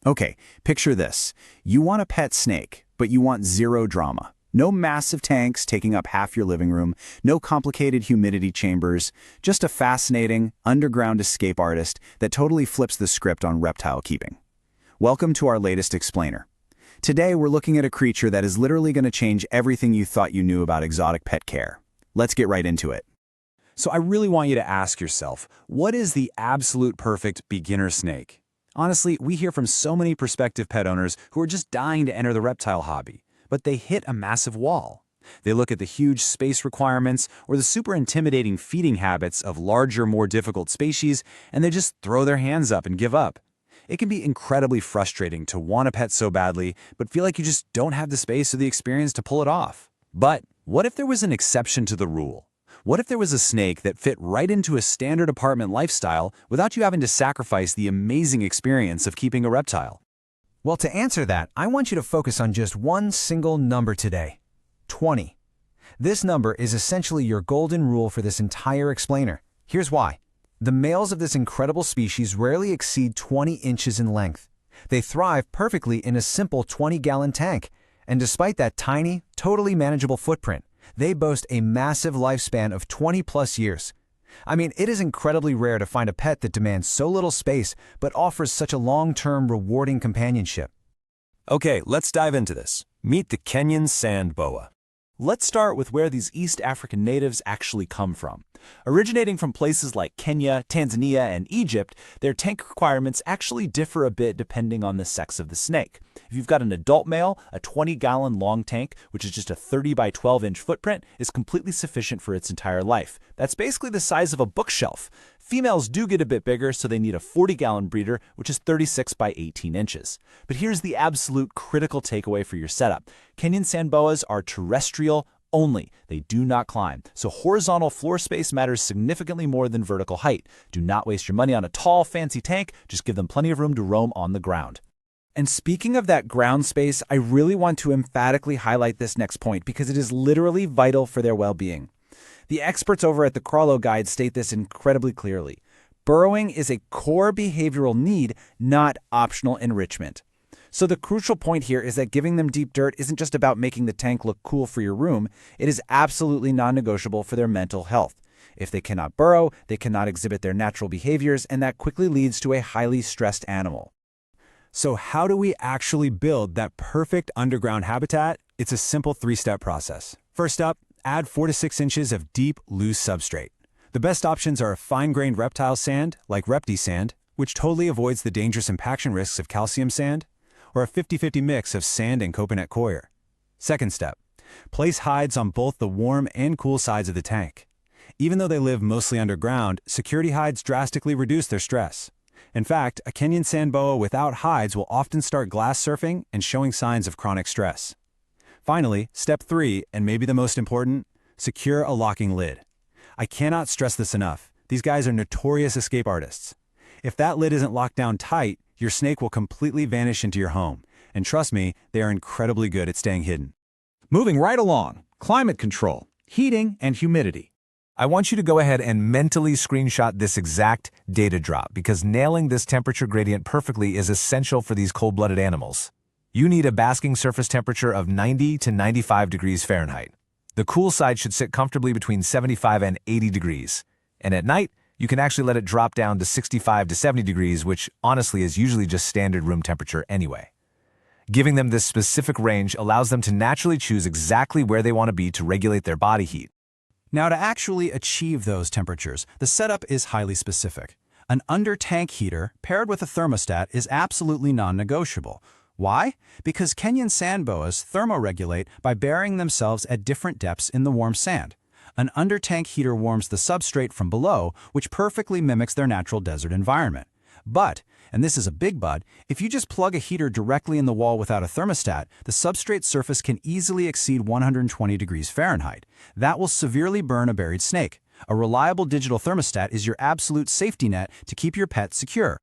Okay, picture this. You want a pet snake, but you want zero drama. No massive tanks taking up half your living room, no complicated humidity chambers, just a fascinating, underground escape artist that totally flips the script on reptile keeping. Welcome to our latest explainer. Today we're looking at a creature that is literally going to change everything you thought you knew about exotic pet care. Let's get right into it. So I really want you to ask yourself, what is the absolute perfect beginner snake? Honestly, we hear from so many prospective pet owners who are just dying to enter the reptile hobby, but they hit a massive wall. They look at the huge space requirements or the super intimidating feeding habits of larger, more difficult species, and they just throw their hands up and give up. It can be incredibly frustrating to want a pet so badly, but feel like you just don't have the space or the experience to pull it off. But what if there was an exception to the rule? What if there was a snake that fit right into a standard apartment lifestyle without you having to sacrifice the amazing experience of keeping a reptile? Well, to answer that, I want you to focus on just one single number today: 20. This number is essentially your golden rule for this entire explainer. Here's why. The males of this incredible species rarely exceed 20 inches in length. They thrive perfectly in a simple 20-gallon tank, and despite that tiny, totally manageable footprint, they boast a massive lifespan of 20-plus years. I mean, it is incredibly rare to find a pet that demands so little space but offers such a long-term, rewarding companionship. Okay, let's dive into this. Meet the Kenyan sand boa. Let's start with where these East African natives actually come from. Originating from places like Kenya, Tanzania, and Egypt, their tank requirements actually differ a bit depending on the sex of the snake. If you've got an adult male, a 20-gallon long tank, which is just a 30 by 12-inch footprint, is completely sufficient for its entire life. That's basically the size of a bookshelf. Females do get a bit bigger, so they need a 40-gallon breeder, which is 36 by 18 inches. But here's the absolute critical takeaway for your setup. Kenyan sand boas are terrestrial only. They do not climb, so horizontal floor space matters significantly more than vertical height. Do not waste your money on a tall, fancy tank, just give them plenty of room to roam on the ground. And speaking of that ground space, I really want to emphatically highlight this next point because it is literally vital for their well-being. The experts over at the Krawlo Guide state this incredibly clearly. Burrowing is a core behavioral need, not optional enrichment. So the crucial point here is that giving them deep dirt isn't just about making the tank look cool for your room, it is absolutely non-negotiable for their mental health. If they cannot burrow, they cannot exhibit their natural behaviors, and that quickly leads to a highly stressed animal. So how do we actually build that perfect underground habitat? It's a simple three-step process. First up, add 4 to 6 inches of deep, loose substrate. The best options are a fine-grained reptile sand, like Repti sand, which totally avoids the dangerous impaction risks of calcium sand, or a 50-50 mix of sand and coconut coir. Second step, place hides on both the warm and cool sides of the tank. Even though they live mostly underground, security hides drastically reduce their stress. In fact, a Kenyan sand boa without hides will often start glass surfing and showing signs of chronic stress. Finally, step 3, and maybe the most important, secure a locking lid. I cannot stress this enough. These guys are notorious escape artists. If that lid isn't locked down tight, your snake will completely vanish into your home. And trust me, they are incredibly good at staying hidden. Moving right along, climate control, heating, and humidity. I want you to go ahead and mentally screenshot this exact data drop because nailing this temperature gradient perfectly is essential for these cold-blooded animals. You need a basking surface temperature of 90 to 95 degrees Fahrenheit. The cool side should sit comfortably between 75 and 80 degrees. And at night, you can actually let it drop down to 65 to 70 degrees, which honestly is usually just standard room temperature anyway. Giving them this specific range allows them to naturally choose exactly where they want to be to regulate their body heat. Now, to actually achieve those temperatures, the setup is highly specific. An under-tank heater paired with a thermostat is absolutely non-negotiable. Why? Because Kenyan sand boas thermoregulate by burying themselves at different depths in the warm sand. An under-tank heater warms the substrate from below, which perfectly mimics their natural desert environment. But, and this is a big but, if you just plug a heater directly in the wall without a thermostat, the substrate surface can easily exceed 120 degrees Fahrenheit. That will severely burn a buried snake. A reliable digital thermostat is your absolute safety net to keep your pet secure.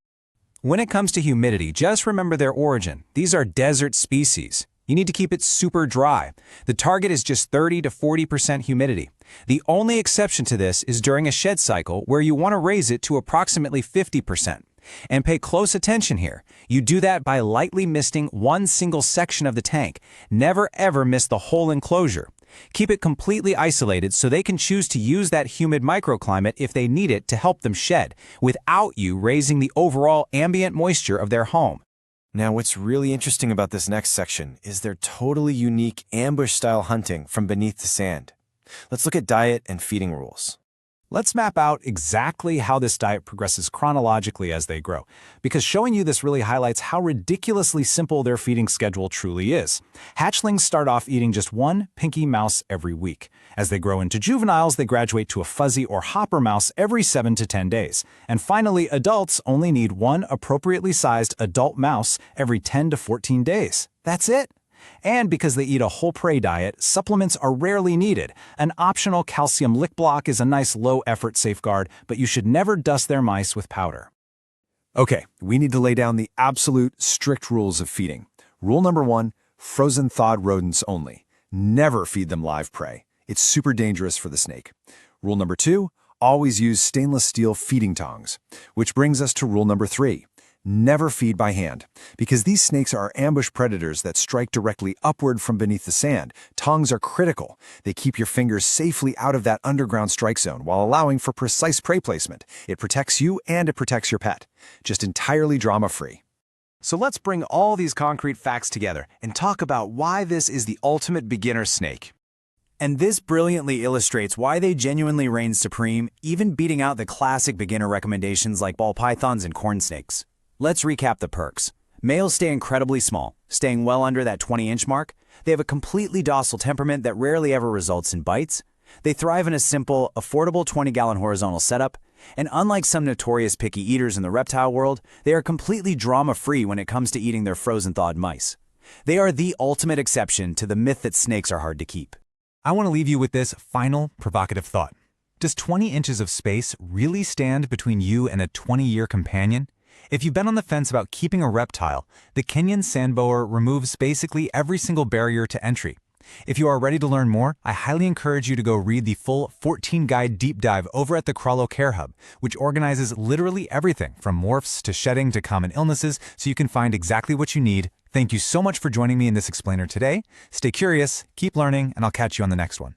When it comes to humidity, just remember their origin. These are desert species. You need to keep it super dry. The target is just 30 to 40% humidity. The only exception to this is during a shed cycle where you want to raise it to approximately 50%. And pay close attention here. You do that by lightly misting one single section of the tank. Never ever miss the whole enclosure. Keep it completely isolated so they can choose to use that humid microclimate if they need it to help them shed, without you raising the overall ambient moisture of their home. Now, what's really interesting about this next section is their totally unique ambush-style hunting from beneath the sand. Let's look at diet and feeding rules. Let's map out exactly how this diet progresses chronologically as they grow, because showing you this really highlights how ridiculously simple their feeding schedule truly is. Hatchlings start off eating just one pinky mouse every week. As they grow into juveniles, they graduate to a fuzzy or hopper mouse every 7 to 10 days. And finally, adults only need one appropriately sized adult mouse every 10 to 14 days. That's it. And because they eat a whole prey diet, supplements are rarely needed. An optional calcium lick block is a nice low-effort safeguard, but you should never dust their mice with powder. Okay, we need to lay down the absolute strict rules of feeding. Rule number 1, frozen-thawed rodents only. Never feed them live prey. It's super dangerous for the snake. Rule number 2, always use stainless steel feeding tongs. Which brings us to rule number 3. Never feed by hand. Because these snakes are ambush predators that strike directly upward from beneath the sand, tongs are critical. They keep your fingers safely out of that underground strike zone while allowing for precise prey placement. It protects you and it protects your pet. Just entirely drama-free. So let's bring all these concrete facts together and talk about why this is the ultimate beginner snake. And this brilliantly illustrates why they genuinely reign supreme, even beating out the classic beginner recommendations like ball pythons and corn snakes. Let's recap the perks. Males stay incredibly small, staying well under that 20-inch mark. They have a completely docile temperament that rarely ever results in bites. They thrive in a simple, affordable 20-gallon horizontal setup. And unlike some notorious picky eaters in the reptile world, they are completely drama-free when it comes to eating their frozen-thawed mice. They are the ultimate exception to the myth that snakes are hard to keep. I want to leave you with this final provocative thought. Does 20 inches of space really stand between you and a 20-year companion? If you've been on the fence about keeping a reptile, the Kenyan sand boa removes basically every single barrier to entry. If you are ready to learn more, I highly encourage you to go read the full 14-guide deep dive over at the Krawlo Care Hub, which organizes literally everything from morphs to shedding to common illnesses so you can find exactly what you need. Thank you so much for joining me in this explainer today. Stay curious, keep learning, and I'll catch you on the next one.